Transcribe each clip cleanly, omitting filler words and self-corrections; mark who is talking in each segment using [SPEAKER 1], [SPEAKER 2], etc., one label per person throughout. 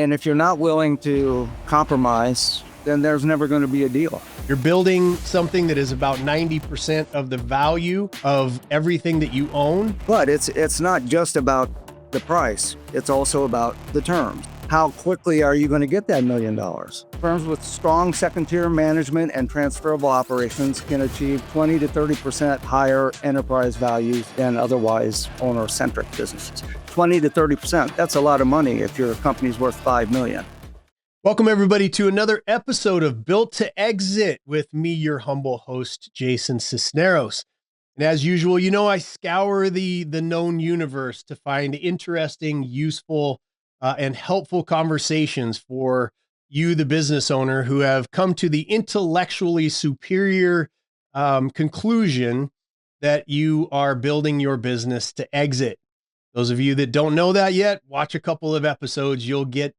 [SPEAKER 1] And if you're not willing to compromise, then there's never going to be a deal.
[SPEAKER 2] You're building something that is about 90% of the value of everything that you own.
[SPEAKER 1] But it's not just about the price. It's also about the terms. How quickly are you going to get that $1 million? Firms with strong second-tier management and transferable operations can achieve 20 to 30% higher enterprise values than otherwise owner-centric businesses. 20 to 30%, that's a lot of money if your company's worth $5 million.
[SPEAKER 2] Welcome everybody to another episode of Built to Exit with me, your humble host, Jason Sisneros. And as usual, you know, I scour the known universe to find interesting, useful, and helpful conversations for you, the business owner, who have come to the intellectually superior conclusion that you are building your business to exit. Those of you that don't know that yet, watch a couple of episodes. You'll get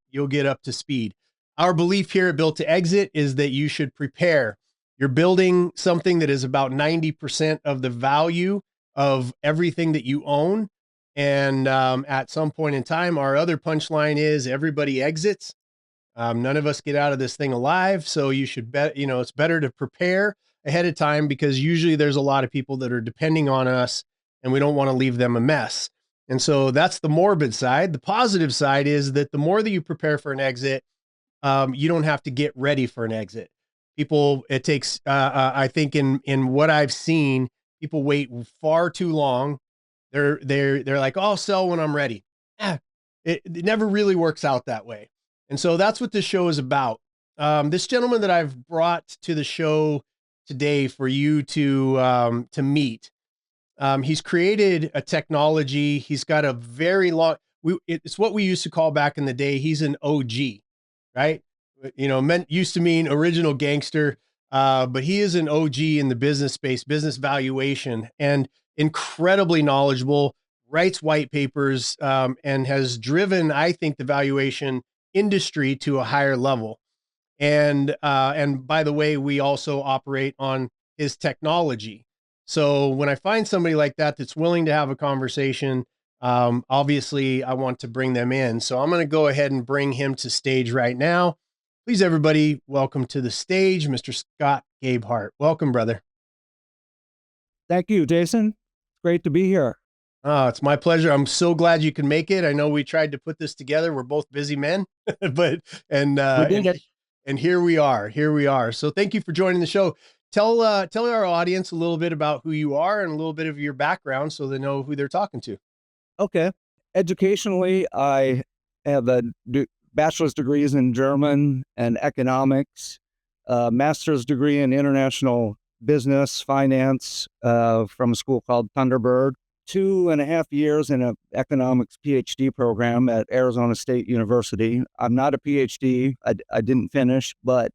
[SPEAKER 2] up to speed. Our belief here at Built to Exit is that you should prepare. You're building something that is about 90% of the value of everything that you own. And at some point in time, our other punchline is everybody exits. None of us get out of this thing alive. So you should bet, it's better to prepare ahead of time because usually there's a lot of people that are depending on us and we don't want to leave them a mess. And so that's the morbid side. The positive side is that the more that you prepare for an exit, you don't have to get ready for an exit. People, it takes, I think in what I've seen, people wait far too long. They're like, oh, I'll sell when I'm ready. It never really works out that way. And so that's what this show is about. This gentleman that I've brought to the show today for you to meet, he's created a technology. He's got a very long, it's what we used to call back in the day. He's an OG, right? Used to mean original gangster, but he is an OG in the business space, business valuation, and incredibly knowledgeable, writes white papers, and has driven, I think, the valuation industry to a higher level. And by the way, we also operate on his technology. So when I find somebody like that, that's willing to have a conversation, obviously I want to bring them in. So I'm going to go ahead and bring him to stage right now. Please, everybody, welcome to the stage, Mr. Scott Gabehart. Welcome, brother.
[SPEAKER 1] Thank you, Jason. Great to be here.
[SPEAKER 2] Oh, it's my pleasure. I'm so glad you can make it. I know we tried to put this together. We're both busy men, and here we are. Here we are. So thank you for joining the show. Tell our audience a little bit about who you are and a little bit of your background so they know who they're talking to.
[SPEAKER 1] Okay. Educationally, I have a bachelor's degrees in German and economics, master's degree in international business finance from a school called Thunderbird, 2.5 years in an economics PhD program at Arizona State University. I'm not a PhD. I didn't finish, but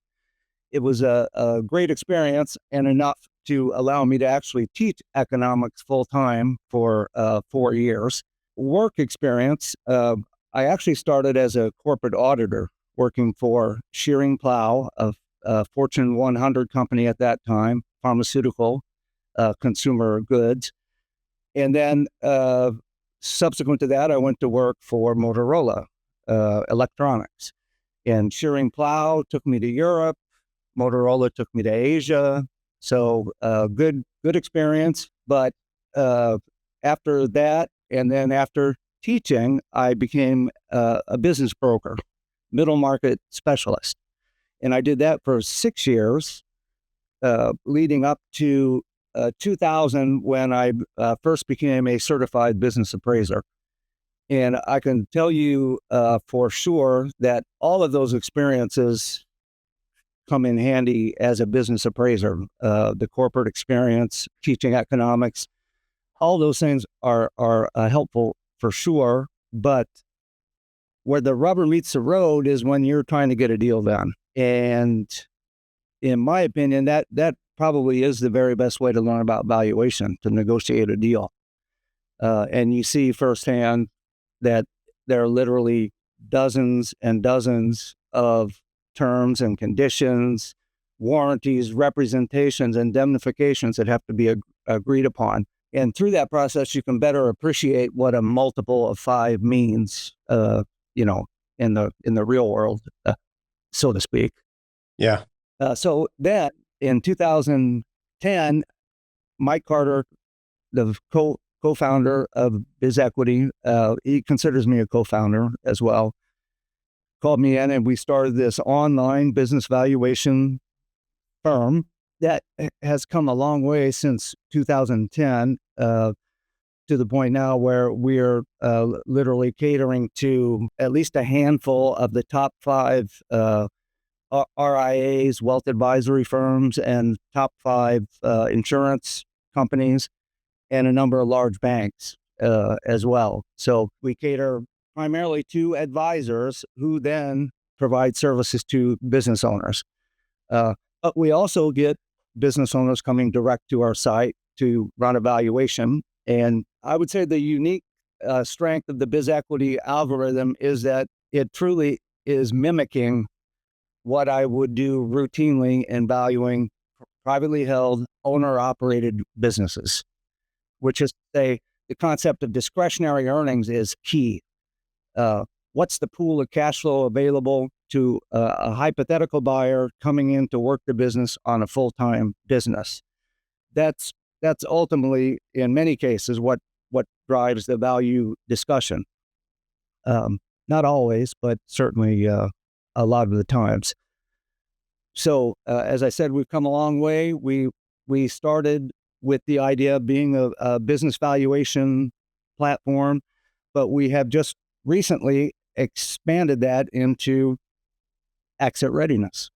[SPEAKER 1] it was a great experience and enough to allow me to actually teach economics full time for 4 years. Work experience, I actually started as a corporate auditor working for Shearing Plow, a Fortune 100 company at that time, pharmaceutical, consumer goods. And then subsequent to that, I went to work for Motorola Electronics. And Shearing Plow took me to Europe. Motorola took me to Asia. So good experience. But after that, and then after teaching, I became a business broker, middle market specialist. And I did that for 6 years, leading up to 2000 when I first became a certified business appraiser. And I can tell you for sure that all of those experiences come in handy as a business appraiser. The corporate experience, teaching economics, all those things are helpful for sure. But where the rubber meets the road is when you're trying to get a deal done. And in my opinion, that probably is the very best way to learn about valuation, to negotiate a deal. And you see firsthand that there are literally dozens and dozens of terms and conditions, warranties, representations, indemnifications that have to be agreed upon. And through that process, you can better appreciate what a multiple of 5 means, in the real world, so to speak.
[SPEAKER 2] Yeah.
[SPEAKER 1] So then in 2010, Mike Carter, the co-founder of BizEquity, he considers me a co-founder as well, called me in, and we started this online business valuation firm that has come a long way since 2010, to the point now where we're literally catering to at least a handful of the top 5 RIAs, wealth advisory firms, and top 5 insurance companies, and a number of large banks as well. So we cater primarily to advisors who then provide services to business owners. But we also get business owners coming direct to our site to run a valuation. And I would say the unique strength of the BizEquity algorithm is that it truly is mimicking what I would do routinely in valuing privately held, owner-operated businesses, which is to say the concept of discretionary earnings is key. What's the pool of cash flow available to a hypothetical buyer coming in to work the business on a full-time business? That's ultimately, in many cases, what drives the value discussion. Not always, but certainly a lot of the times. So, as I said, we've come a long way. We started with the idea of being a business valuation platform, but we have just recently expanded that into exit readiness.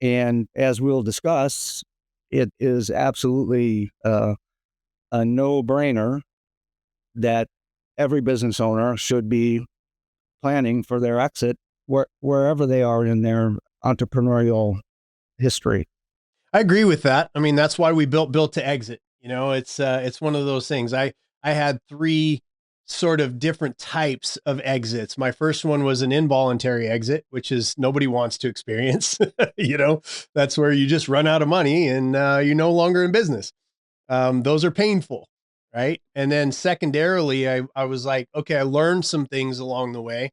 [SPEAKER 1] And as we'll discuss, it is absolutely a no-brainer that every business owner should be planning for their exit wherever they are in their entrepreneurial history.
[SPEAKER 2] I agree with that. I mean, that's why we built to exit. You know, it's one of those things. I had 3 sort of different types of exits. My first one was an involuntary exit, which is nobody wants to experience. You know, that's where you just run out of money and you're no longer in business. Those are painful, right? And then secondarily, I was like, okay, I learned some things along the way,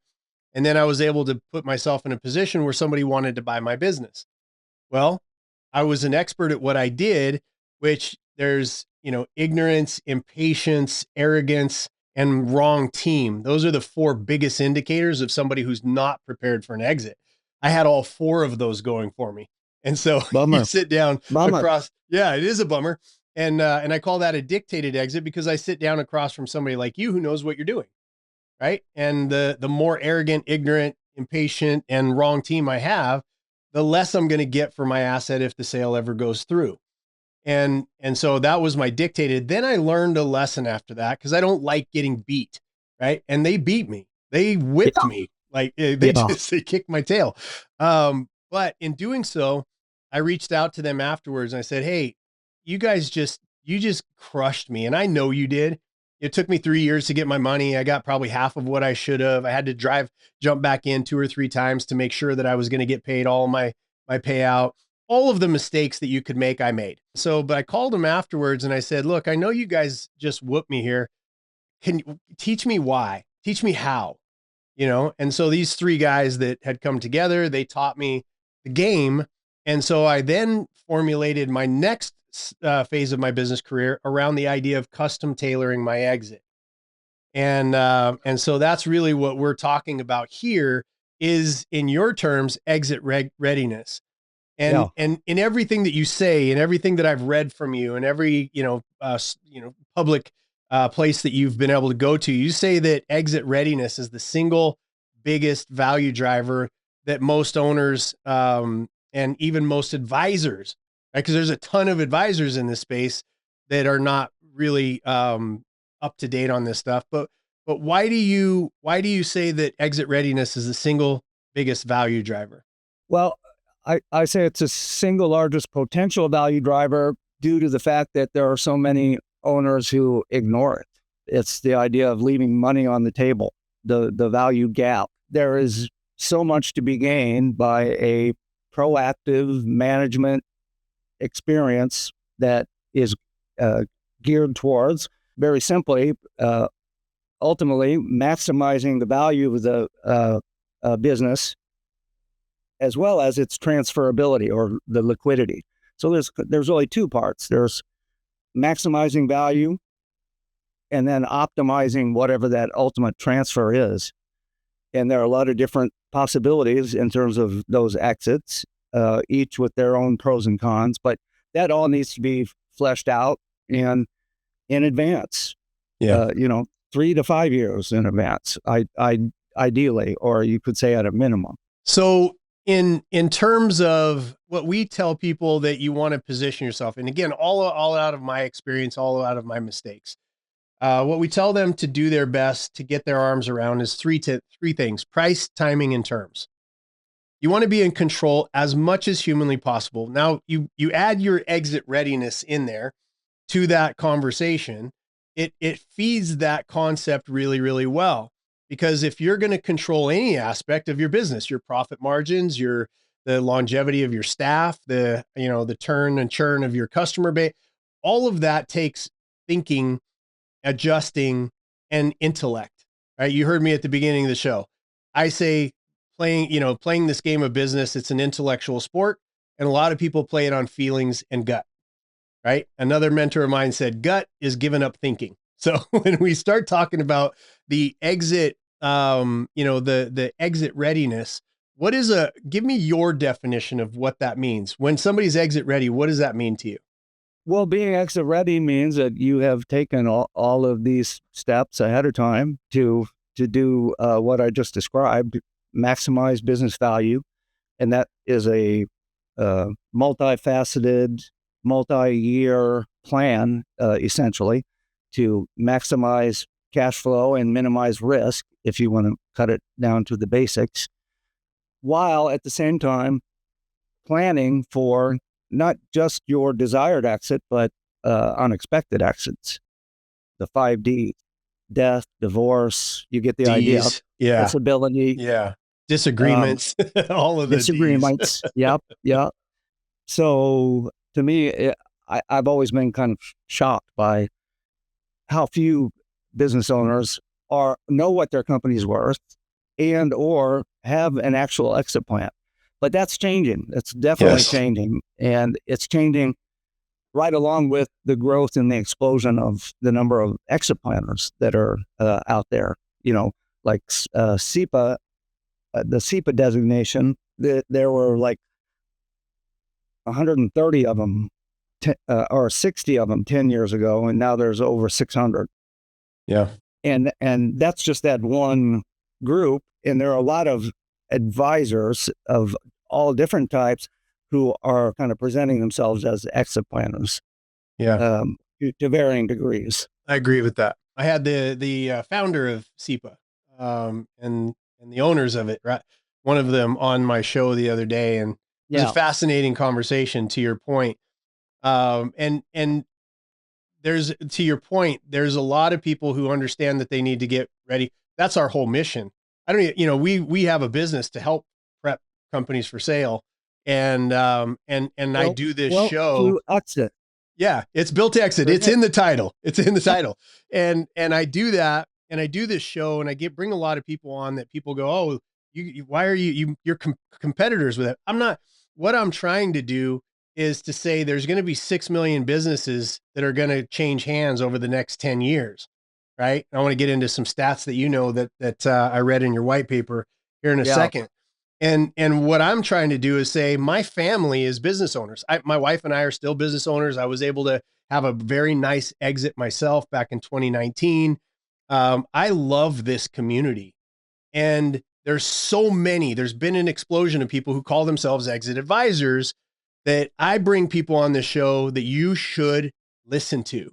[SPEAKER 2] and then I was able to put myself in a position where somebody wanted to buy my business. Well, I was an expert at what I did, which there's, you know, ignorance, impatience, arrogance, and wrong team. Those are the 4 biggest indicators of somebody who's not prepared for an exit. I had all 4 of those going for me. And so you
[SPEAKER 1] Bummer.
[SPEAKER 2] sit down
[SPEAKER 1] Bummer.
[SPEAKER 2] across, yeah, it is a bummer. And I call that a dictated exit because I sit down across from somebody like you who knows what you're doing. Right. And the more arrogant, ignorant, impatient, and wrong team I have, the less I'm going to get for my asset if the sale ever goes through. And so that was my dictated. Then I learned a lesson after that because I don't like getting beat. Right. And they beat me. They whipped
[SPEAKER 1] Yeah.
[SPEAKER 2] me. Like they
[SPEAKER 1] Yeah.
[SPEAKER 2] they kicked my tail. But in doing so, I reached out to them afterwards and I said, hey, you guys you just crushed me. And I know you did. It took me 3 years to get my money. I got probably half of what I should have. I had to jump back in 2 or 3 times to make sure that I was going to get paid all my payout. All of the mistakes that you could make, I made. So, but I called them afterwards and I said, look, I know you guys just whooped me here. Can you teach me why? Teach me how, you know? And so these 3 guys that had come together, they taught me the game. And so I then formulated my next phase of my business career around the idea of custom tailoring my exit. And so that's really what we're talking about here is, in your terms, exit readiness.
[SPEAKER 1] Yeah.
[SPEAKER 2] And in everything that you say and everything that I've read from you and every, public place that you've been able to go to, you say that exit readiness is the single biggest value driver that most owners, and even most advisors, right? Because there's a ton of advisors in this space that are not really up to date on this stuff. But why do you say that exit readiness is the single biggest value driver?
[SPEAKER 1] Well, I say it's the single largest potential value driver due to the fact that there are so many owners who ignore it. It's the idea of leaving money on the table, the value gap. There is so much to be gained by a proactive management experience that is geared towards, very simply, ultimately maximizing the value of the business, as well as its transferability or the liquidity. So there's really two parts. There's maximizing value and then optimizing whatever that ultimate transfer is. And there are a lot of different possibilities in terms of those exits, each with their own pros and cons, but that all needs to be fleshed out and in advance.
[SPEAKER 2] Yeah.
[SPEAKER 1] 3 to 5 years in advance, ideally, or you could say at a minimum.
[SPEAKER 2] So in terms of what we tell people that you want to position yourself, and again, all out of my experience, all out of my mistakes, what we tell them to do their best to get their arms around is three things: price, timing, and terms. You want to be in control as much as humanly possible. Now you add your exit readiness in there to that conversation. It feeds that concept really, really well. Because if you're going to control any aspect of your business, your profit margins, the longevity of your staff, the turn and churn of your customer base, all of that takes thinking, adjusting, and intellect. Right? You heard me at the beginning of the show. I say playing this game of business, it's an intellectual sport, and a lot of people play it on feelings and gut. Right? Another mentor of mine said, gut is giving up thinking. So when we start talking about the exit, the exit readiness, give me your definition of what that means. When somebody's exit ready, what does that mean to you?
[SPEAKER 1] Well, being exit ready means that you have taken all of these steps ahead of time to do what I just described, maximize business value. And that is a multifaceted, multi-year plan, essentially, to maximize cash flow and minimize risk, if you want to cut it down to the basics, while at the same time planning for not just your desired exit, but unexpected exits. The 5D: death, divorce, you get the idea.
[SPEAKER 2] D's, yeah.
[SPEAKER 1] Disability.
[SPEAKER 2] Yeah. Disagreements, all of the
[SPEAKER 1] disagreements. Yep. So to me, I've always been kind of shocked by how few business owners know what their company's worth and or have an actual exit plan. But that's changing. It's definitely changing. And it's changing right along with the growth and the explosion of the number of exit planners that are out there. Like SEPA, the SEPA designation, there were like 130 of them or 60 of them 10 years ago, and now there's over 600.
[SPEAKER 2] Yeah.
[SPEAKER 1] And that's just that one group. And there are a lot of advisors of all different types who are kind of presenting themselves as exit planners.
[SPEAKER 2] Yeah.
[SPEAKER 1] To varying degrees.
[SPEAKER 2] I agree with that. I had the founder of SEPA and the owners of it, right? One of them on my show the other day, and it was a fascinating conversation, to your point. And there's, to your point, there's a lot of people who understand that they need to get ready. That's our whole mission. We have a business to help prep companies for sale. And I do this show
[SPEAKER 1] to exit.
[SPEAKER 2] Yeah, it's built to exit. It's in the title. It's in the title. And I do that, and I do this show, and I bring a lot of people on that people go, oh, why are you're competitors with it? I'm not. What I'm trying to do is to say there's going to be 6 million businesses that are going to change hands over the next 10 years. Right. And I want to get into some stats that I read in your white paper here in a second. And what I'm trying to do is say my family is business owners. My wife and I are still business owners. I was able to have a very nice exit myself back in 2019. I love this community, and there's been an explosion of people who call themselves exit advisors that I bring people on this show that you should listen to,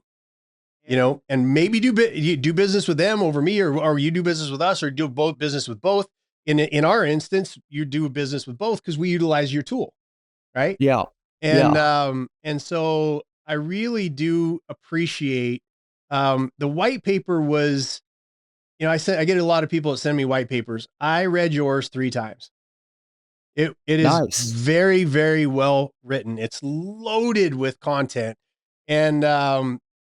[SPEAKER 2] and maybe you do business with them over me, or you do business with us, or do both business with both. In our instance, you do business with both because we utilize your tool, right?
[SPEAKER 1] Yeah.
[SPEAKER 2] And so I really do appreciate the white paper was, I get a lot of people that send me white papers. I read yours 3 times. It is
[SPEAKER 1] nice.
[SPEAKER 2] Very, very well written. It's loaded with content. And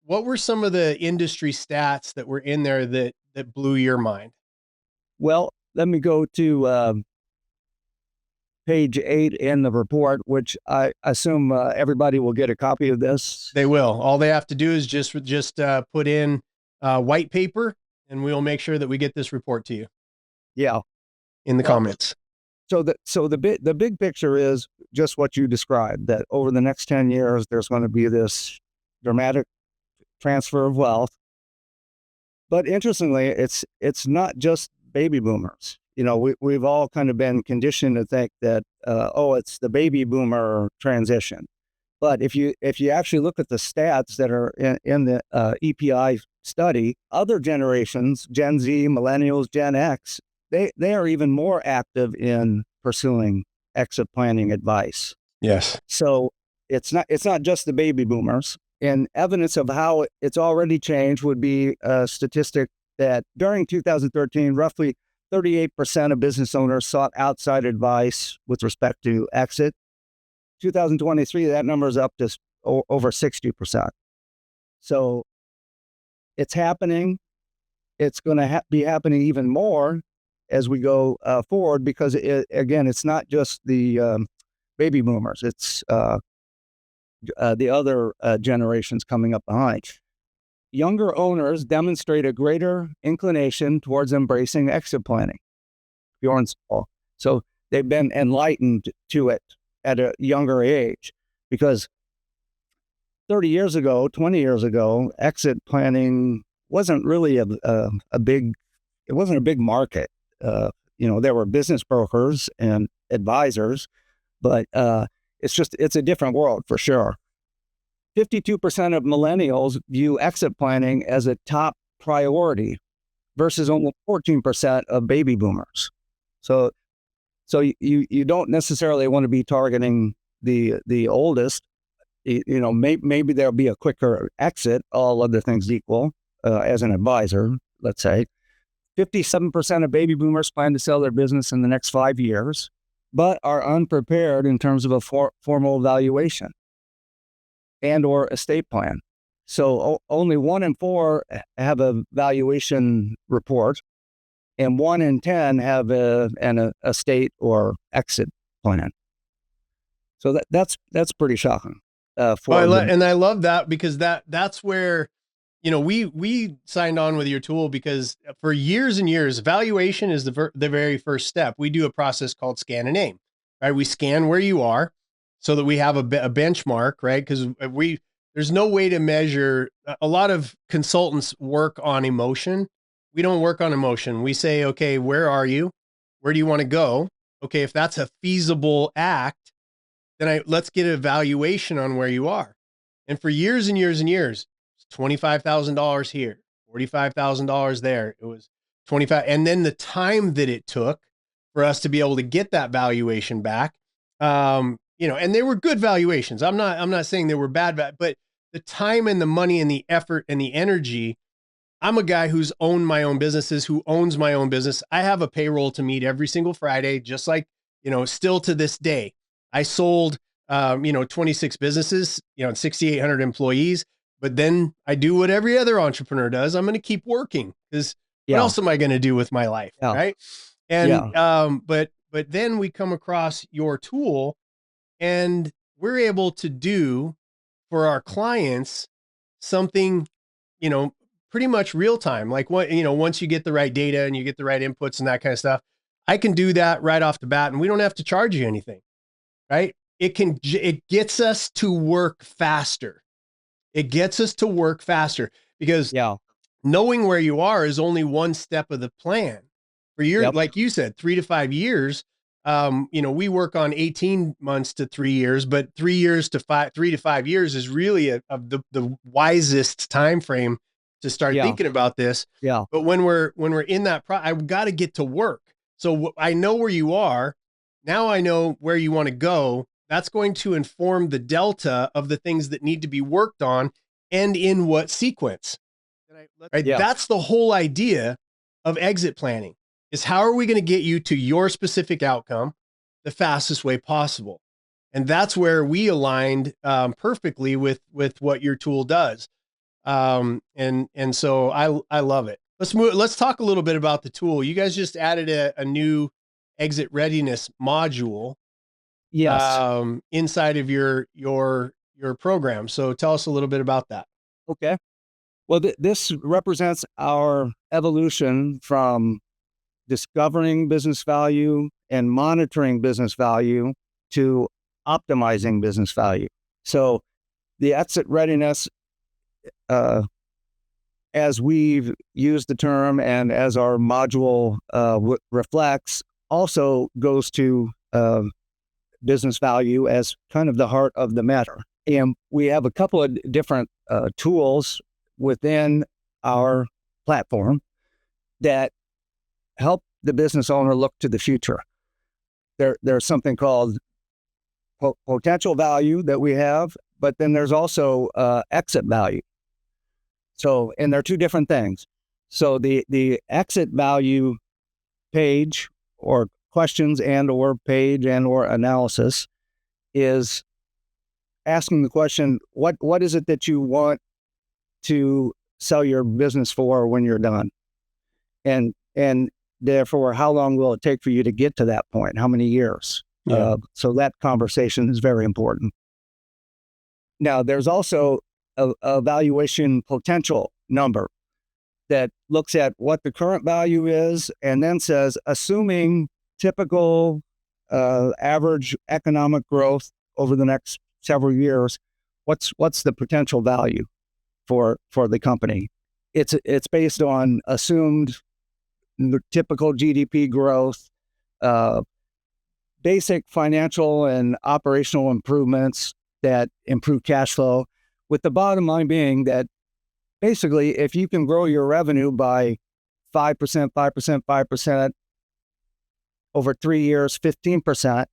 [SPEAKER 2] what were some of the industry stats that were in there that blew your mind?
[SPEAKER 1] Well, let me go to page 8 in the report, which I assume everybody will get a copy of this.
[SPEAKER 2] They will. All they have to do is just put in white paper, and we'll make sure that we get this report to you.
[SPEAKER 1] Yeah,
[SPEAKER 2] in the comments.
[SPEAKER 1] So the big picture is just what you described, that over the next 10 years, there's going to be this dramatic transfer of wealth. But interestingly, it's not just baby boomers. We've all kind of been conditioned to think that, it's the baby boomer transition. But if you actually look at the stats that are in the EPI study, other generations, Gen Z, millennials, Gen X, they are even more active in pursuing exit planning advice.
[SPEAKER 2] Yes.
[SPEAKER 1] So it's not just the baby boomers. And evidence of how it's already changed would be a statistic that during 2013, roughly 38% of business owners sought outside advice with respect to exit. 2023, that number is up to over 60%. So it's happening. It's going to be happening even more as we go forward, because again, it's not just the baby boomers. It's the other generations coming up behind. Younger owners demonstrate a greater inclination towards embracing exit planning. So they've been enlightened to it at a younger age, because 30 years ago, 20 years ago, exit planning wasn't really a big market. There were business brokers and advisors, but it's a different world for sure. 52% of millennials view exit planning as a top priority versus only 14% of baby boomers. So you don't necessarily want to be targeting the oldest. Maybe there'll be a quicker exit, all other things equal, as an advisor, let's say. 57% of baby boomers plan to sell their business in the next 5 years, but are unprepared in terms of a formal valuation and or estate plan. So only 1 in 4 have a valuation report, and 1 in 10 have an estate or exit plan. So that's pretty shocking.
[SPEAKER 2] And I love that, because that's where, we signed on with your tool because for years and years, valuation is the very first step. We do a process called scan and name, right? We scan where you are so that we have a benchmark, right? Because there's no way to measure. A lot of consultants work on emotion. We don't work on emotion. We say, okay, where are you? Where do you want to go? Okay, if that's a feasible act, then let's get a valuation on where you are. And for years and years and years, $25,000 here, $45,000 there. It was 25. And then the time that it took for us to be able to get that valuation back, and they were good valuations. I'm not saying they were bad, but the time and the money and the effort and the energy. I'm a guy who's owned my own businesses, who owns my own business. I have a payroll to meet every single Friday, just like, still to this day. I sold, 26 businesses, 6,800 employees, but then I do what every other entrepreneur does. I'm going to keep working, because what else am I going to do with my life?
[SPEAKER 1] Yeah.
[SPEAKER 2] Right. And, but then we come across your tool, and we're able to do for our clients something, pretty much real time. Like once you get the right data and you get the right inputs and that kind of stuff, I can do that right off the bat, and we don't have to charge you anything, right? It gets us to work faster. It gets us to work faster, because knowing where you are is only one step of the plan. For years, like you said, 3 to 5 years, we work on 18 months to 3 years, but 3 to 5 years is really the wisest time frame to start thinking about this.
[SPEAKER 1] Yeah.
[SPEAKER 2] But when we're in that I've got to get to work. So I know where you are. Now I know where you want to go. That's going to inform the delta of the things that need to be worked on, and in what sequence. Right?
[SPEAKER 1] Yeah.
[SPEAKER 2] That's the whole idea of exit planning, is how are we going to get you to your specific outcome the fastest way possible? And that's where we aligned perfectly with what your tool does. And so I love it. Let's talk a little bit about the tool. You guys just added a new exit readiness module
[SPEAKER 1] Yes.
[SPEAKER 2] inside of your program. So tell us a little bit about that.
[SPEAKER 1] Okay. Well, this represents our evolution from discovering business value and monitoring business value to optimizing business value. So the exit readiness, as we've used the term and as our module reflects, also goes to business value as kind of the heart of the matter. And we have a couple of different tools within our platform that help the business owner look to the future. There's something called potential value that we have, but then there's also exit value. So, and they're two different things. So the exit value page or questions and or page and or analysis is asking the question, what is it that you want to sell your business for when you're done? And therefore, how long will it take for you to get to that point? How many years?
[SPEAKER 2] Yeah.
[SPEAKER 1] So that conversation is very important. Now, there's also a valuation potential number that looks at what the current value is and then says, assuming typical average economic growth over the next several years, what's the potential value for the company? It's based on assumed typical GDP growth, basic financial and operational improvements that improve cash flow, with the bottom line being that basically if you can grow your revenue by 5%, 5%, 5% over 3 years, 15%,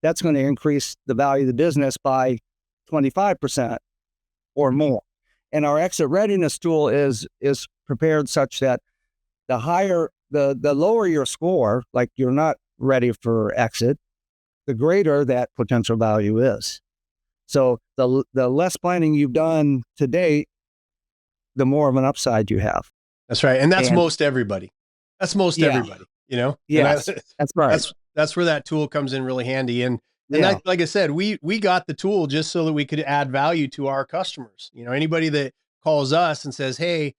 [SPEAKER 1] that's going to increase the value of the business by 25% or more. And our exit readiness tool is prepared such that the lower your score, like you're not ready for exit, the greater that potential value is. So the less planning you've done to date, the more of an upside you have.
[SPEAKER 2] That's right. And that's most everybody. That's most everybody, you know?
[SPEAKER 1] Yes, that's right.
[SPEAKER 2] That's where that tool comes in really handy. And that, like I said, we got the tool just so that we could add value to our customers. You know, anybody that calls us and says, hey,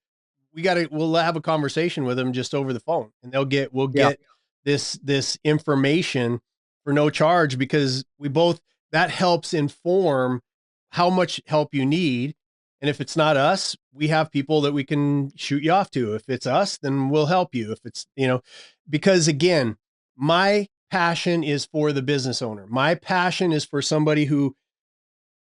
[SPEAKER 2] we'll have a conversation with them just over the phone, and we'll get this information for no charge, because that helps inform how much help you need. And if it's not us, we have people that we can shoot you off to. If it's us, then we'll help you. If it's, because again, my passion is for the business owner. My passion is for somebody who,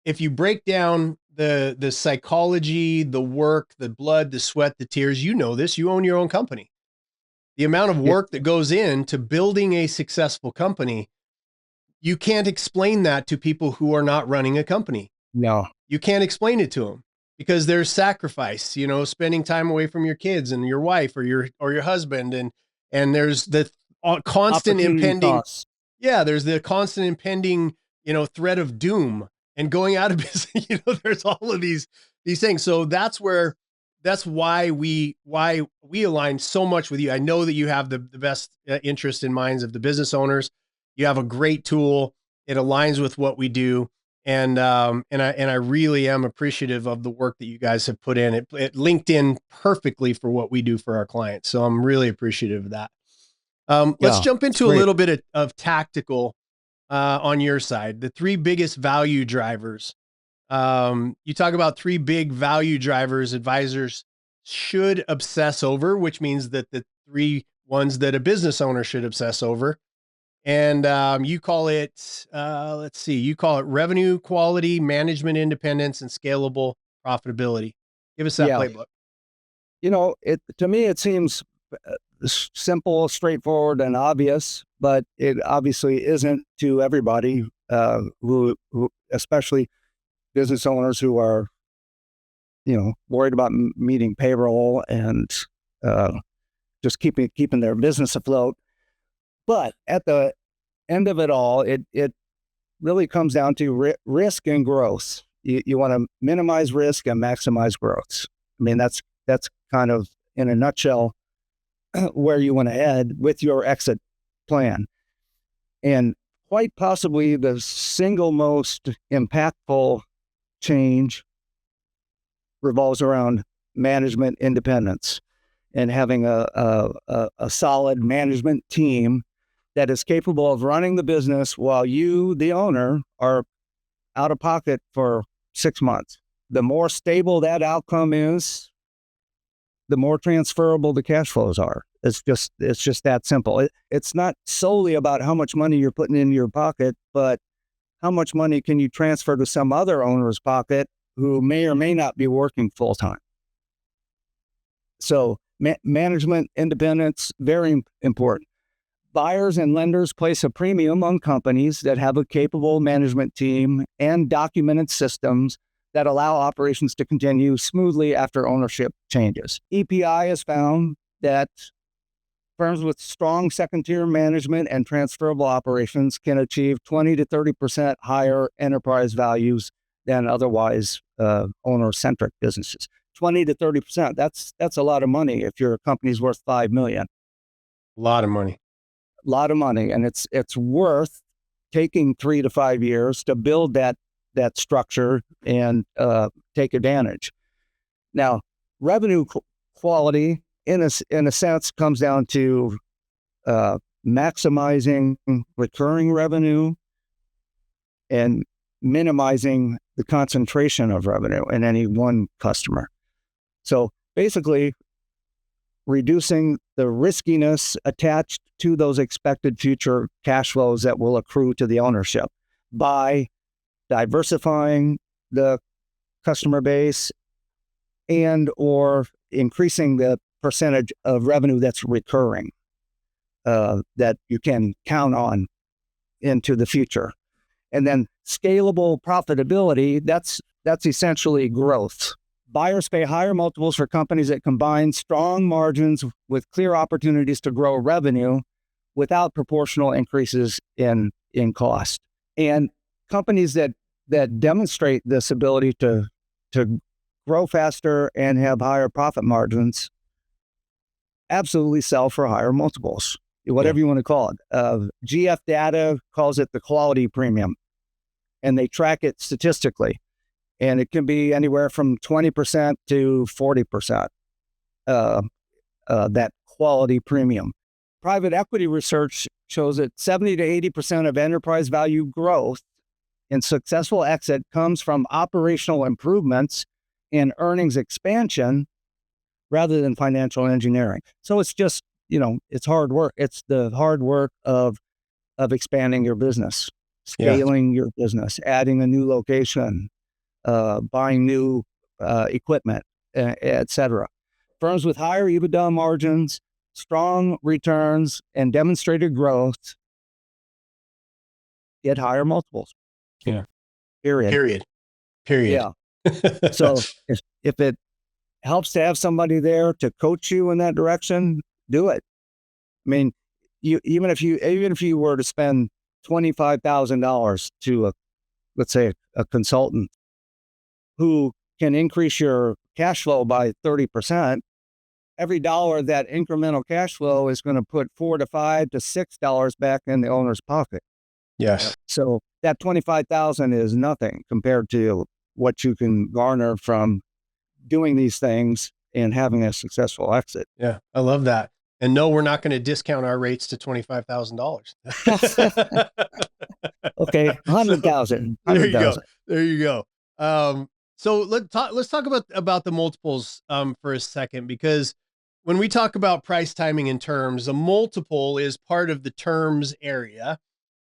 [SPEAKER 2] if you break down the psychology, the work, the blood, the sweat, the tears, you own your own company. The amount of work that goes into building a successful company, you can't explain that to people who are not running a company.
[SPEAKER 1] No,
[SPEAKER 2] you can't explain it to them, because there's sacrifice, spending time away from your kids and your wife or your husband. And there's the constant impending costs. Yeah. There's the constant impending, threat of doom and going out of business. There's all of these things. So that's why we align so much with you. I know that you have the best interest in minds of the business owners. You have a great tool. It aligns with what we do. And I really am appreciative of the work that you guys have put in. It linked in perfectly for what we do for our clients. So I'm really appreciative of that. Let's jump into a little bit of tactical on your side. The 3 biggest value drivers. You talk about 3 big value drivers advisors should obsess over, which means that the 3 ones that a business owner should obsess over. And you call it, you call it revenue quality, management independence, and scalable profitability. Give us that playbook.
[SPEAKER 1] To me, it seems simple, straightforward, and obvious, but it obviously isn't to everybody, who especially business owners who are, worried about meeting payroll and just keeping their business afloat. But at the end of it all, it really comes down to risk and growth. You want to minimize risk and maximize growth. I mean, that's kind of, in a nutshell, where you want to head with your exit plan. And quite possibly the single most impactful change revolves around management independence and having a solid management team that is capable of running the business while you, the owner, are out of pocket for 6 months. The more stable that outcome is, the more transferable the cash flows are. It's just that simple. It's not solely about how much money you're putting in your pocket, but how much money can you transfer to some other owner's pocket who may or may not be working full time. So management independence, very important. Buyers and lenders place a premium on companies that have a capable management team and documented systems that allow operations to continue smoothly after ownership changes. EPI has found that firms with strong second-tier management and transferable operations can achieve 20 to 30% higher enterprise values than otherwise owner-centric businesses. 20 to 30%, that's a lot of money if your company's worth $5 million.
[SPEAKER 2] A lot of money.
[SPEAKER 1] A lot of money, and it's worth taking 3 to 5 years to build that structure and take advantage. Now, revenue quality, in a sense, comes down to maximizing recurring revenue and minimizing the concentration of revenue in any one customer. So basically, reducing the riskiness attached to those expected future cash flows that will accrue to the ownership by diversifying the customer base and or increasing the percentage of revenue that's recurring that you can count on into the future. And then scalable profitability, that's essentially growth. Buyers pay higher multiples for companies that combine strong margins with clear opportunities to grow revenue without proportional increases in cost. And companies that demonstrate this ability to grow faster and have higher profit margins absolutely sell for higher multiples, whatever you want to call it. GF Data calls it the quality premium, and they track it statistically. And it can be anywhere from 20% to 40%, that quality premium. Private equity research shows that 70 to 80% of enterprise value growth and successful exit comes from operational improvements and earnings expansion rather than financial engineering. So it's just, it's hard work. It's the hard work of expanding your business, scaling your business, adding a new location, buying new equipment, etc. Firms with higher EBITDA margins, strong returns, and demonstrated growth get higher multiples.
[SPEAKER 2] Yeah.
[SPEAKER 1] Period.
[SPEAKER 2] Yeah.
[SPEAKER 1] So if it helps to have somebody there to coach you in that direction, do it. I mean, even if you were to spend $25,000 to let's say a consultant who can increase your cash flow by 30%, every dollar of that incremental cash flow is going to put $4 to $5 to $6 back in the owner's pocket.
[SPEAKER 2] Yes.
[SPEAKER 1] So that $25,000 is nothing compared to what you can garner from doing these things and having a successful exit.
[SPEAKER 2] Yeah, I love that. And no, we're not going to discount our rates to $25,000.
[SPEAKER 1] Okay, 100,000.
[SPEAKER 2] There you go. There you go. So let's talk about the multiples for a second, because when we talk about price timing in terms, a multiple is part of the terms area.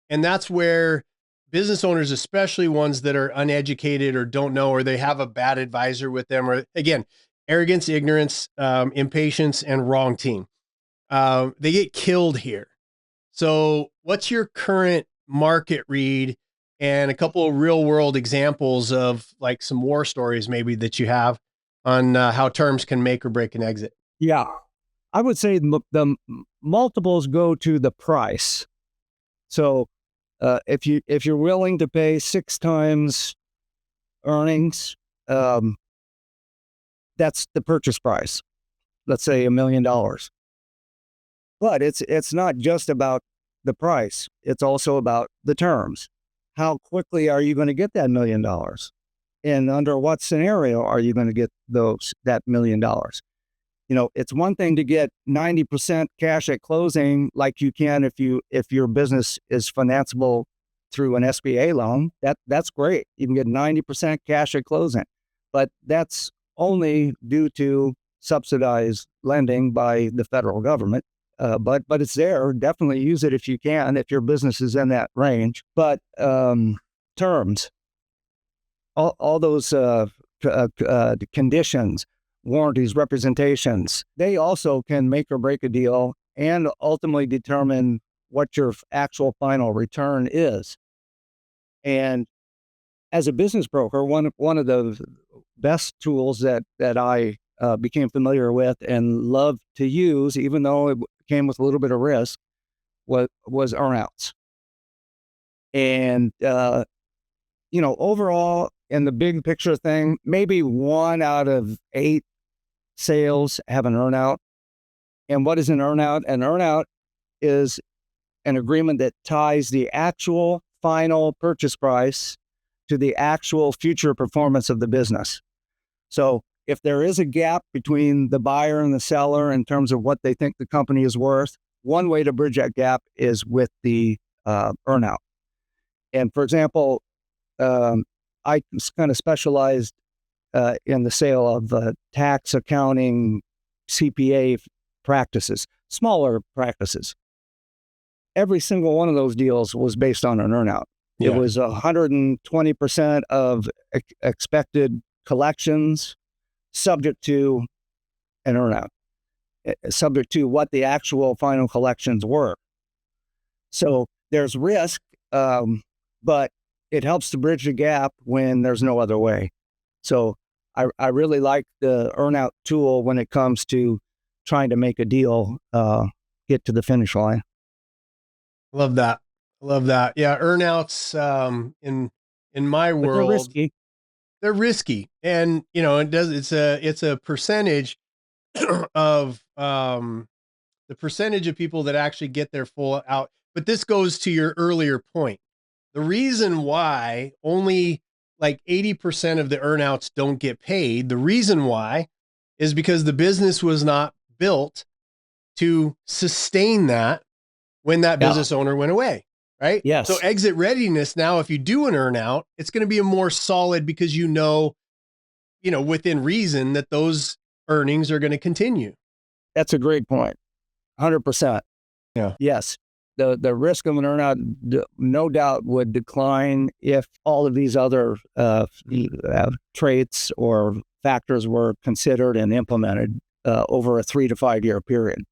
[SPEAKER 2] And that's where business owners, especially ones that are uneducated or don't know, or they have a bad advisor with them, or again, arrogance, ignorance, impatience, and wrong team. They get killed here. So what's your current market read and a couple of real world examples of like some war stories maybe that you have on how terms can make or break an exit?
[SPEAKER 1] Yeah, I would say the multiples go to the price. So if you're willing to pay 6 times earnings, that's the purchase price. Let's say $1 million. But it's not just about the price. It's also about the terms. How quickly are you going to get that $1 million? And under what scenario are you going to get that $1 million? It's one thing to get 90% cash at closing, like you can if your business is financeable through an SBA loan. That's great. You can get 90% cash at closing, but that's only due to subsidized lending by the federal government. But it's there. Definitely use it if you can, if your business is in that range. But terms, all those conditions, warranties, representations, they also can make or break a deal and ultimately determine what your actual final return is. And as a business broker, one of the best tools that I became familiar with and loved to use, even though it came with a little bit of risk, was earnouts. And overall, in the big picture thing, maybe 1 out of 8 sales have an earnout. And what is an earnout? An earnout is an agreement that ties the actual final purchase price to the actual future performance of the business. So if there is a gap between the buyer and the seller in terms of what they think the company is worth, one way to bridge that gap is with the earnout. And for example, I kind of specialized in the sale of tax, accounting, CPA practices, smaller practices. Every single one of those deals was based on an earnout. Yeah. It was 120% of expected collections, subject to an earnout, subject to what the actual final collections were. So there's risk, but it helps to bridge the gap when there's no other way. So I really like the earnout tool when it comes to trying to make a deal get to the finish line.
[SPEAKER 2] Love that. Yeah, earnouts in my world,
[SPEAKER 1] they're risky.
[SPEAKER 2] They're risky, and it's a percentage of the percentage of people that actually get their full out. But this goes to your earlier point. The reason why only like 80% of the earnouts don't get paid, the reason why is because the business was not built to sustain that when that business owner went away, right?
[SPEAKER 1] Yes.
[SPEAKER 2] So exit readiness, now, if you do an earnout, it's going to be a more solid, because within reason that those earnings are going to continue.
[SPEAKER 1] That's a great point. 100%.
[SPEAKER 2] Yeah.
[SPEAKER 1] Yes. The risk of an earnout, no doubt, would decline if all of these other traits or factors were considered and implemented over a 3 to 5 year period.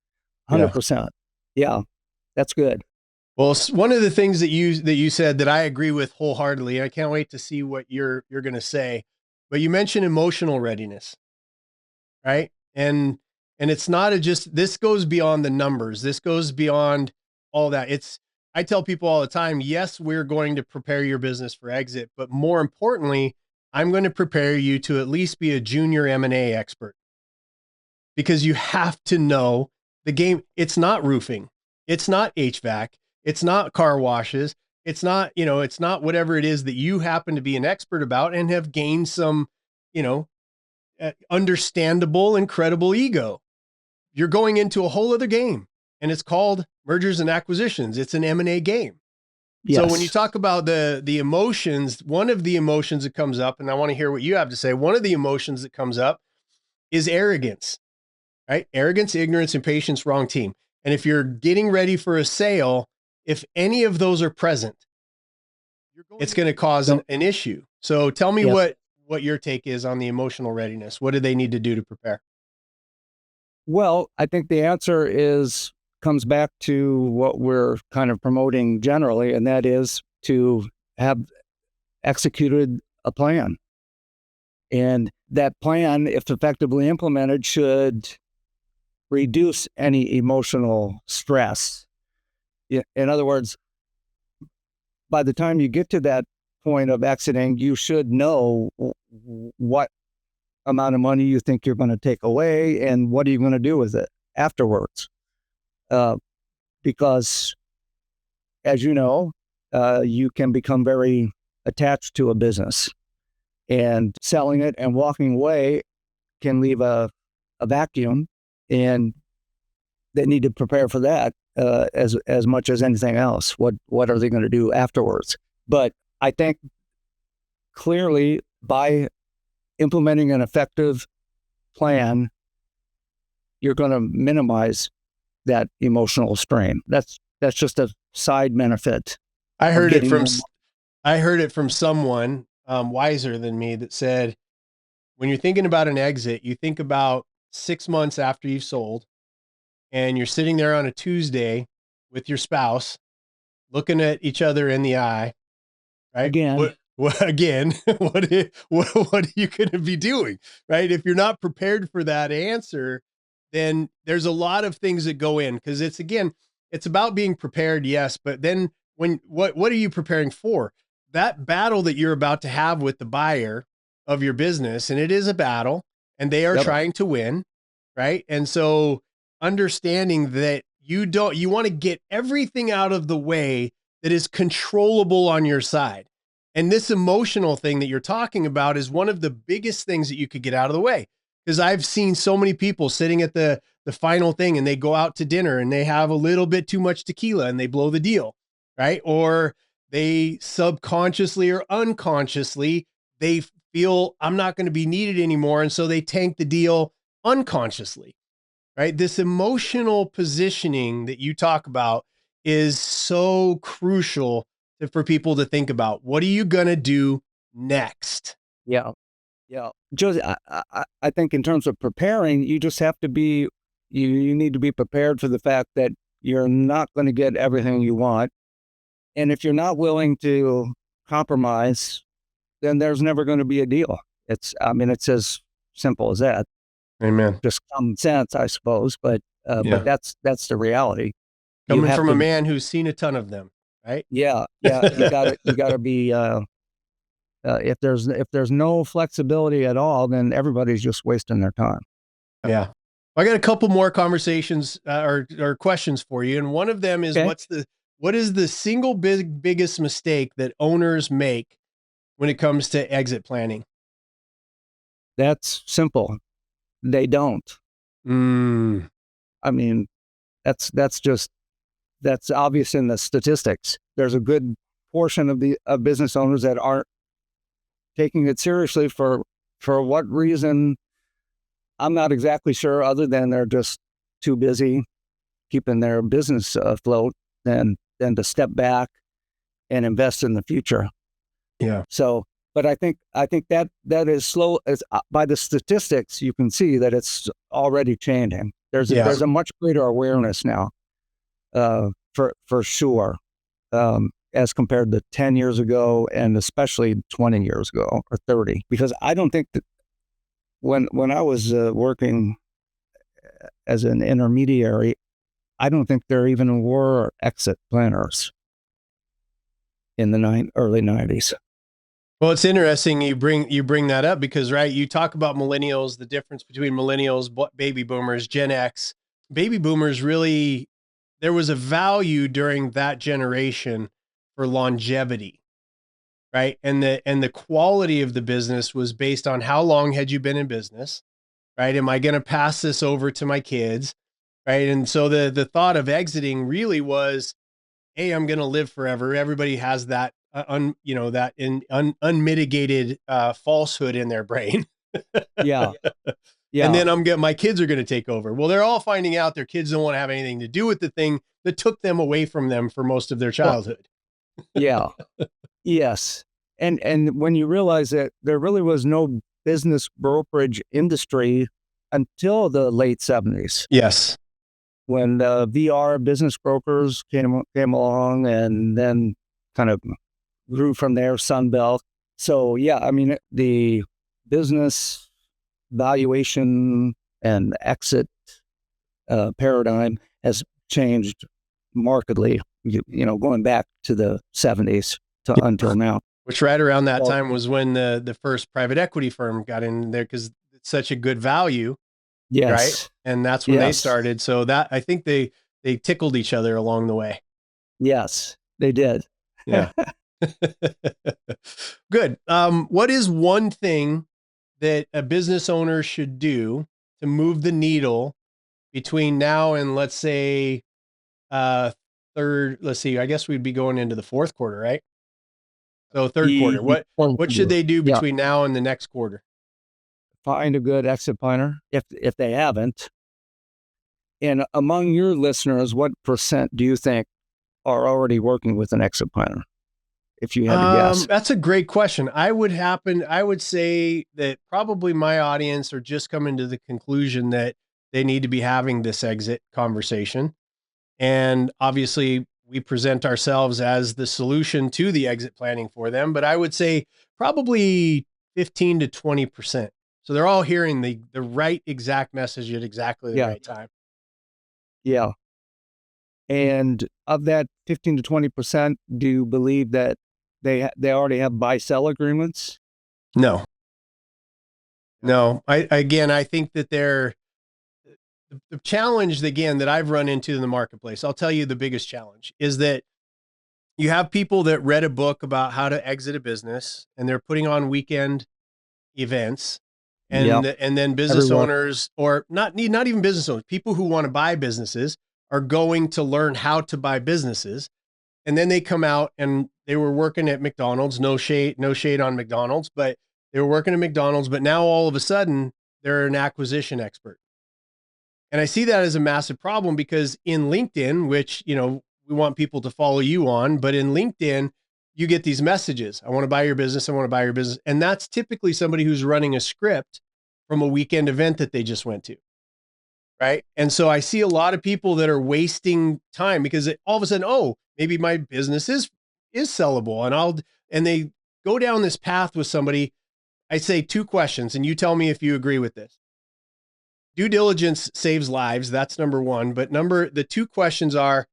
[SPEAKER 1] 100%. Yeah, that's good.
[SPEAKER 2] Well, one of the things that you said that I agree with wholeheartedly, I can't wait to see what you're going to say, but you mentioned emotional readiness, right? And it's not this goes beyond the numbers. This goes beyond all that. I tell people all the time, yes, we're going to prepare your business for exit, but more importantly, I'm going to prepare you to at least be a junior M&A expert, because you have to know the game. It's not roofing. It's not HVAC. It's not car washes. It's not, it's not whatever it is that you happen to be an expert about and have gained some, understandable, incredible ego. You're going into a whole other game, and it's called mergers and acquisitions. It's an M&A game. Yes. So when you talk about the emotions, one of the emotions that comes up, and I want to hear what you have to say, one of the emotions that comes up is arrogance, right? Arrogance, ignorance, impatience, wrong team. And if you're getting ready for a sale, if any of those are present, it's going to cause an issue. So tell me what your take is on the emotional readiness. What do they need to do to prepare?
[SPEAKER 1] Well, I think the answer comes back to what we're kind of promoting generally, and that is to have executed a plan. And that plan, if effectively implemented, should reduce any emotional stress. In other words, by the time you get to that point of exiting, you should know what amount of money you think you're going to take away and what are you going to do with it afterwards. because, as you know, you can become very attached to a business, and selling it and walking away can leave a vacuum, and they need to prepare for that as much as anything else. What are they going to do afterwards? But I think clearly by implementing an effective plan, you're going to minimize that emotional strain. That's just a side benefit.
[SPEAKER 2] I heard it from someone wiser than me that said, when you're thinking about an exit, you think about 6 months after you've sold, and you're sitting there on a Tuesday with your spouse, looking at each other in the eye, right?
[SPEAKER 1] Again,
[SPEAKER 2] Again, what are you going to be doing, right? If you're not prepared for that answer, then there's a lot of things that go in, because it's about being prepared, yes, but then what are you preparing for? That battle that you're about to have with the buyer of your business, and it is a battle, and they are trying to win, right? And so understanding that you want to get everything out of the way that is controllable on your side. And this emotional thing that you're talking about is one of the biggest things that you could get out of the way. Because I've seen so many people sitting at the final thing, and they go out to dinner and they have a little bit too much tequila and they blow the deal, right? Or they subconsciously or unconsciously, they feel I'm not going to be needed anymore. And so they tank the deal unconsciously, right? This emotional positioning that you talk about is so crucial for people to think about. What are you going to do next?
[SPEAKER 1] Yeah. Josie, I think in terms of preparing, you just have to be, you need to be prepared for the fact that you're not going to get everything you want. And if you're not willing to compromise, then there's never going to be a deal. It's as simple as that.
[SPEAKER 2] Amen.
[SPEAKER 1] Just common sense, I suppose, but that's the reality.
[SPEAKER 2] Coming from a man who's seen a ton of them, right?
[SPEAKER 1] Yeah. You gotta be, if there's no flexibility at all, then everybody's just wasting their time.
[SPEAKER 2] Yeah. I got a couple more conversations or questions for you. And one of them is, what is the single biggest mistake that owners make when it comes to exit planning?
[SPEAKER 1] That's simple. They don't. I mean, that's obvious in the statistics. There's a good portion of business owners that aren't taking it seriously for what reason, I'm not exactly sure, other than they're just too busy keeping their business afloat than to step back and invest in the future.
[SPEAKER 2] Yeah.
[SPEAKER 1] So, but I think that is slow. As by the statistics, you can see that it's already changing. There's a much greater awareness now, for sure, as compared to 10 years ago, and especially 20 years ago or 30. Because I don't think that when I was working as an intermediary, I don't think there even were exit planners in the early 90s.
[SPEAKER 2] Well, it's interesting you bring that up, because, right, you talk about millennials, the difference between millennials, baby boomers, Gen X. Baby boomers, really, there was a value during that generation for longevity, right? And the quality of the business was based on how long had you been in business, right? Am I going to pass this over to my kids, right? And so the thought of exiting really was, hey, I'm going to live forever. Everybody has that unmitigated falsehood in their brain.
[SPEAKER 1] Yeah.
[SPEAKER 2] And then my kids are going to take over. Well, they're all finding out their kids don't want to have anything to do with the thing that took them away from them for most of their childhood.
[SPEAKER 1] Yeah. Yes. And when you realize that there really was no business brokerage industry until the late 70s.
[SPEAKER 2] Yes.
[SPEAKER 1] When VR business brokers came along, and then kind of grew from there, Sunbelt. So yeah, I mean, the business valuation and exit paradigm has changed markedly, going back to the 70s until now.
[SPEAKER 2] Which right around that time was when the first private equity firm got in there, because it's such a good value.
[SPEAKER 1] Yes.
[SPEAKER 2] Right. And that's when they started. So that, I think they they tickled each other along the way.
[SPEAKER 1] Yes, they did.
[SPEAKER 2] Yeah. Good. What is one thing that a business owner should do to move the needle between now and, let's say, I guess we'd be going into the fourth quarter, right? So third quarter. What should they do
[SPEAKER 1] Yeah,
[SPEAKER 2] between now and the next quarter?
[SPEAKER 1] find a good exit planner if they haven't. And among your listeners, what percent do you think are already working with an exit planner? If you had to guess.
[SPEAKER 2] That's a great question. I would say that probably my audience are just coming to the conclusion that they need to be having this exit conversation. And obviously we present ourselves as the solution to the exit planning for them. But I would say probably 15 to 20%. So they're all hearing the right exact message at exactly the right time.
[SPEAKER 1] Yeah. And of that 15 to 20%, do you believe that they already have buy-sell agreements?
[SPEAKER 2] No. I think that the challenge, again, that I've run into in the marketplace, I'll tell you the biggest challenge is that you have people that read a book about how to exit a business and they're putting on weekend events, and then business owners, or not even business owners, people who want to buy businesses are going to learn how to buy businesses. And then they come out and they were working at McDonald's, no shade on McDonald's, but they were working at McDonald's, but now all of a sudden they're an acquisition expert. And I see that as a massive problem because in LinkedIn, which, we want people to follow you on, but in LinkedIn, you get these messages. I want to buy your business. I want to buy your business. And that's typically somebody who's running a script from a weekend event that they just went to. Right. And so I see a lot of people that are wasting time because all of a sudden, oh, maybe my business is sellable. And they go down this path with somebody. I say 2 questions and you tell me if you agree with this. Due diligence saves lives. That's number 1. But the 2 questions are,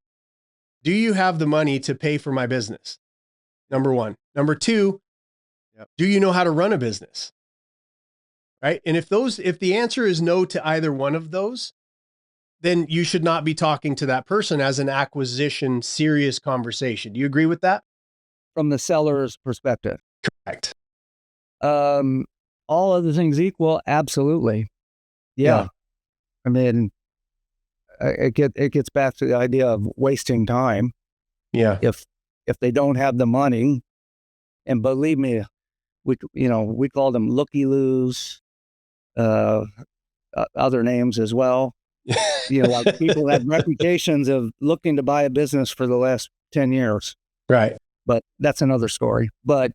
[SPEAKER 2] do you have the money to pay for my business? Number 1. Number 2, do you know how to run a business? Right. And if the answer is no to either one of those, then you should not be talking to that person as an acquisition serious conversation. Do you agree with that?
[SPEAKER 1] From the seller's perspective.
[SPEAKER 2] Correct.
[SPEAKER 1] All other things equal, absolutely. Yeah. I mean, it gets back to the idea of wasting time.
[SPEAKER 2] Yeah.
[SPEAKER 1] If they don't have the money, and believe me, we call them looky-loos, other names as well. Like people have reputations of looking to buy a business for the last 10 years.
[SPEAKER 2] Right.
[SPEAKER 1] But that's another story. But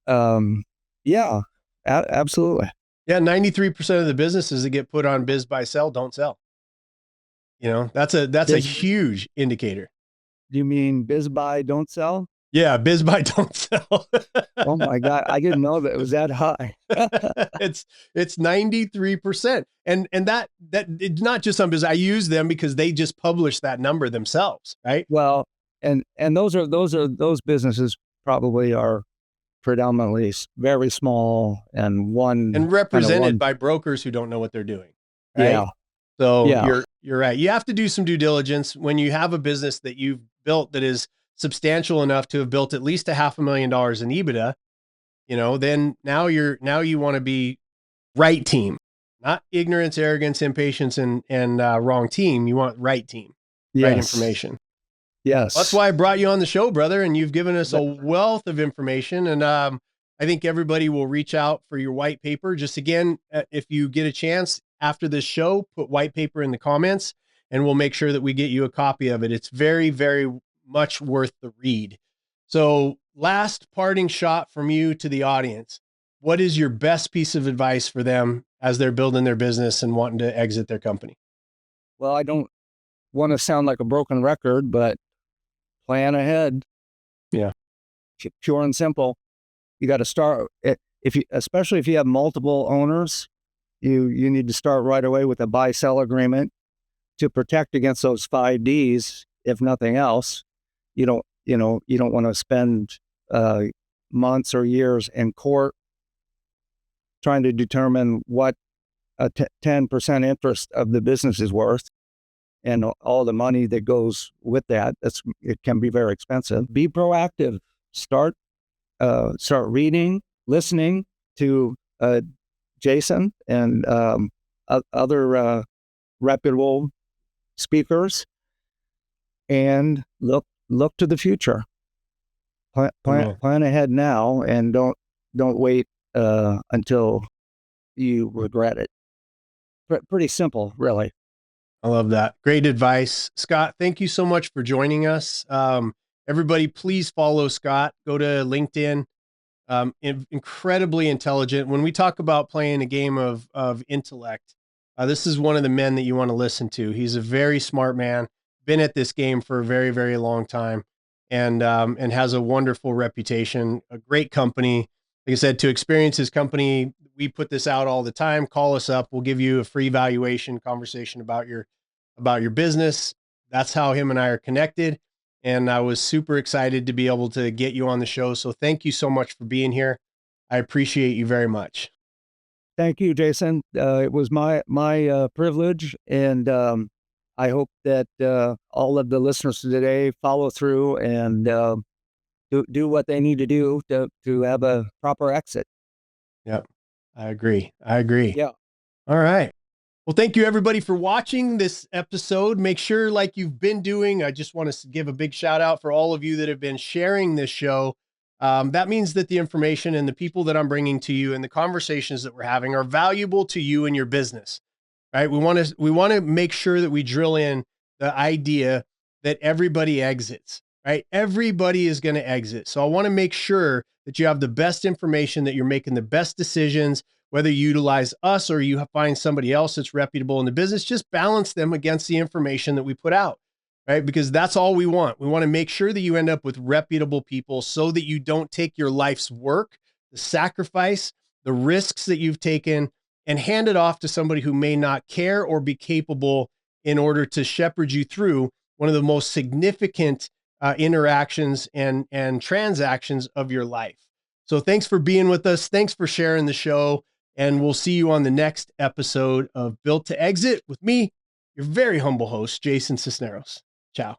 [SPEAKER 1] yeah, absolutely.
[SPEAKER 2] Yeah. 93% of the businesses that get put on biz buy sell don't sell. That's a huge indicator.
[SPEAKER 1] Do you mean biz buy don't sell?
[SPEAKER 2] Yeah. Biz buy don't sell.
[SPEAKER 1] Oh my God. I didn't know that it was that high.
[SPEAKER 2] It's 93%. And that it's not just on business. I use them because they just publish that number themselves. Right.
[SPEAKER 1] Well, and those businesses probably are predominantly very small and
[SPEAKER 2] represented by brokers who don't know what they're doing. Right?
[SPEAKER 1] Yeah.
[SPEAKER 2] So you're right. You have to do some due diligence when you have a business that you've built that is substantial enough to have built at least $500,000 in EBITDA. Then now you want to be right team, not ignorance, arrogance, impatience, and wrong team. You want right team, right information.
[SPEAKER 1] Yes.
[SPEAKER 2] That's why I brought you on the show, brother. And you've given us a wealth of information. And I think everybody will reach out for your white paper. Just again, if you get a chance after this show, put white paper in the comments and we'll make sure that we get you a copy of it. It's very, very much worth the read. So last parting shot from you to the audience. What is your best piece of advice for them as they're building their business and wanting to exit their company?
[SPEAKER 1] Well, I don't want to sound like a broken record, but plan ahead.
[SPEAKER 2] Yeah.
[SPEAKER 1] Pure and simple. You got to start especially if you have multiple owners, you need to start right away with a buy-sell agreement to protect against those 5 Ds, if nothing else. You don't want to spend months or years in court trying to determine what a 10% interest of the business is worth. and all the money that goes with that. It can be very expensive. Be proactive. Start reading, listening to Jason and other reputable speakers, and look to the future. Plan ahead now, and don't wait until you regret it. Pretty simple, really.
[SPEAKER 2] I love that. Great advice. Scott, thank you so much for joining us. Everybody, please follow Scott. Go to LinkedIn. Incredibly intelligent. When we talk about playing a game of intellect, this is one of the men that you want to listen to. He's a very smart man, been at this game for a very, very long time, and has a wonderful reputation, a great company. Like I said, to experience his company, we put this out all the time. Call us up. We'll give you a free valuation conversation about your business. That's how him and I are connected. And I was super excited to be able to get you on the show. So thank you so much for being here. I appreciate you very much.
[SPEAKER 1] Thank you, Jason. It was my privilege, and I hope that all of the listeners today follow through and do what they need to do to have a proper exit.
[SPEAKER 2] Yep, I agree.
[SPEAKER 1] Yeah.
[SPEAKER 2] All right. Well, thank you everybody for watching this episode. Make sure, like you've been doing, I just want to give a big shout out for all of you that have been sharing this show. That means that the information and the people that I'm bringing to you and the conversations that we're having are valuable to you and your business, right? We want to make sure that we drill in the idea that everybody exits, right? Everybody is going to exit. So I want to make sure that you have the best information, that you're making the best decisions, whether you utilize us or you find somebody else that's reputable in the business. Just balance them against the information that we put out, right? Because that's all we want. We want to make sure that you end up with reputable people so that you don't take your life's work, the sacrifice, the risks that you've taken, and hand it off to somebody who may not care or be capable in order to shepherd you through one of the most significant interactions and transactions of your life. So thanks for being with us. Thanks for sharing the show. And we'll see you on the next episode of Built to Exit with me, your very humble host, Jason Sisneros. Ciao.